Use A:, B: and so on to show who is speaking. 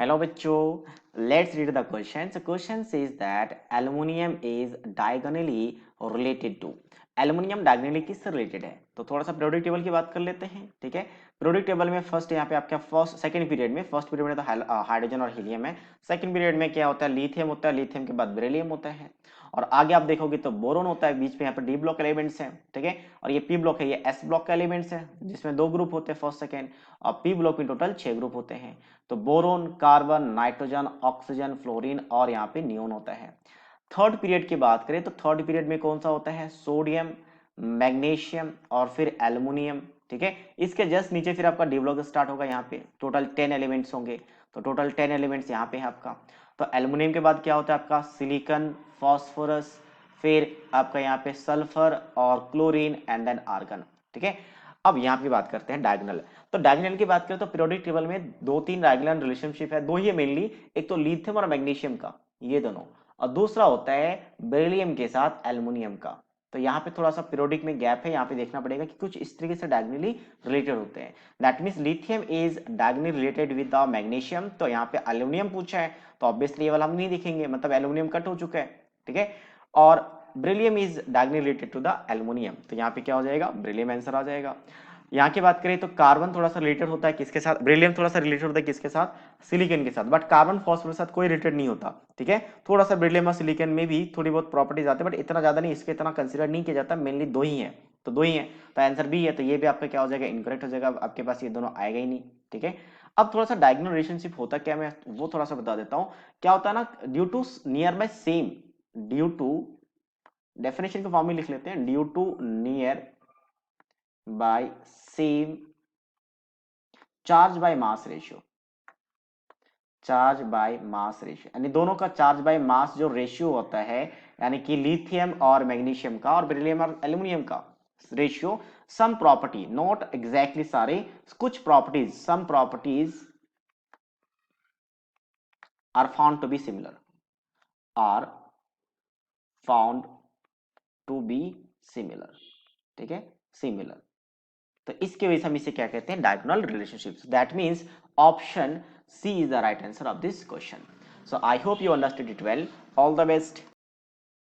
A: Hello बच्चों, let's read the question. So question says that aluminium is diagonally related to. Aluminium diagonally किससे related है? तो थोड़ा सा पीरियोडिक टेबल की बात कर लेते हैं, ठीक है। पीरियोडिक टेबल में फर्स्ट यहाँ पे आपका सेकंड पीरियड में, फर्स्ट पीरियड में तो हाइड्रोजन और हीलियम है, सेकंड पीरियड में क्या होता है, लिथियम होता है, लिथियम के बाद बेरिलियम होता है, और आगे आप देखोगे तो बोरोन होता है, बीच में यहाँ पे डी ब्लॉक एलिमेंट्स हैं, ठीक है, और ये पी ब्लॉक है, ये एस ब्लॉक का एलिमेंट्स है जिसमें 2 ग्रुप होते हैं फर्स्ट सेकेंड, और पी ब्लॉक में टोटल 6 ग्रुप होते हैं। तो boron, carbon, nitrogen, oxygen, fluorine और यहाँ पे नियोन होता है। थर्ड पीरियड की बात करें तो थर्ड पीरियड में कौन सा होता है, सोडियम, मैग्नीशियम और फिर एल्युमिनियम, ठीक है। इसके जस्ट नीचे फिर आपका डी ब्लॉक स्टार्ट होगा, यहाँ पे टोटल 10 एलिमेंट्स होंगे, तो टोटल 10 एलिमेंट्स यहाँ पे है आपका। तो एल्युमिनियम के बाद क्या होता है आपका, सिलिकॉन, फास्फोरस, फिर आपका यहाँ पे सल्फर और क्लोरीन एंड देन आर्गन, ठीक है। अब यहाँ की बात करते हैं डायगोनल। तो डायगोनल की बात करें तो पीरियोडिक टेबल में 2-3 डायगोनल रिलेशनशिप है, दो ही है मेनली, एक तो लिथियम और मैग्नीशियम का, ये दोनों, और दूसरा होता है बेरिलियम के साथ एल्युमिनियम का। तो यहाँ पे थोड़ा सा पीरियोडिक में गैप है, यहाँ पे देखना पड़ेगा कि कुछ इस तरीके से डायगोनली रिलेटेड होते हैं। That means lithium is diagonally related with the magnesium, तो यहाँ पे एल्युमिनियम पूछा है तो ऑब्वियसली ये वाला हम नहीं दिखेंगे, मतलब एल्युमिनियम कट हो चुका है, ठीक है। और beryllium is diagonally related to the aluminium, तो यहाँ पे क्या हो जाएगा, बेरिलियम आंसर आ जाएगा। यहाँ की बात करें तो कार्बन थोड़ा सा रिलेटेड होता है किसके साथ, बेरिलियम थोड़ा सा रिलेटेड होता है किसके साथ, सिलिकॉन के साथ, बट कार्बन फास्फोरस के साथ कोई रिलेटेड नहीं होता, ठीक है। थोड़ा सा बेरिलियम और सिलिकॉन में भी थोड़ी बहुत प्रॉपर्टीज आते हैं, बट इतना ज्यादा नहीं, इसके इतना कंसिडर नहीं किया जाता, मेनली दो ही है, तो दो ही है, तो आंसर बी है, तो ये भी आपका क्या हो जाएगा, इनकरेक्ट हो जाएगा, आपके पास ये दोनों आएगा ही नहीं, ठीक है। अब थोड़ा सा डायगोनल रिलेशनशिप होता क्या, मैं वो थोड़ा सा बता देता हूँ। क्या होता है ना, due to nearby same, due to, definition के फॉर्म में लिख लेते हैं, due to nearby same charge by mass ratio, charge by mass ratio यानी दोनों का चार्ज बाय मास जो रेशियो होता है, यानी कि लिथियम और मैग्नीशियम का और बेरिलियम और एल्युमिनियम का ratio, some property, not exactly सारे, कुछ properties, some properties are found to be similar, are found to be similar, ठीक है, सिमिलर। तो इसके वजह से हम इसे क्या कहते हैं, diagonal relationships. That means option C is the right answer of this question. So I hope you understood it well. All the best.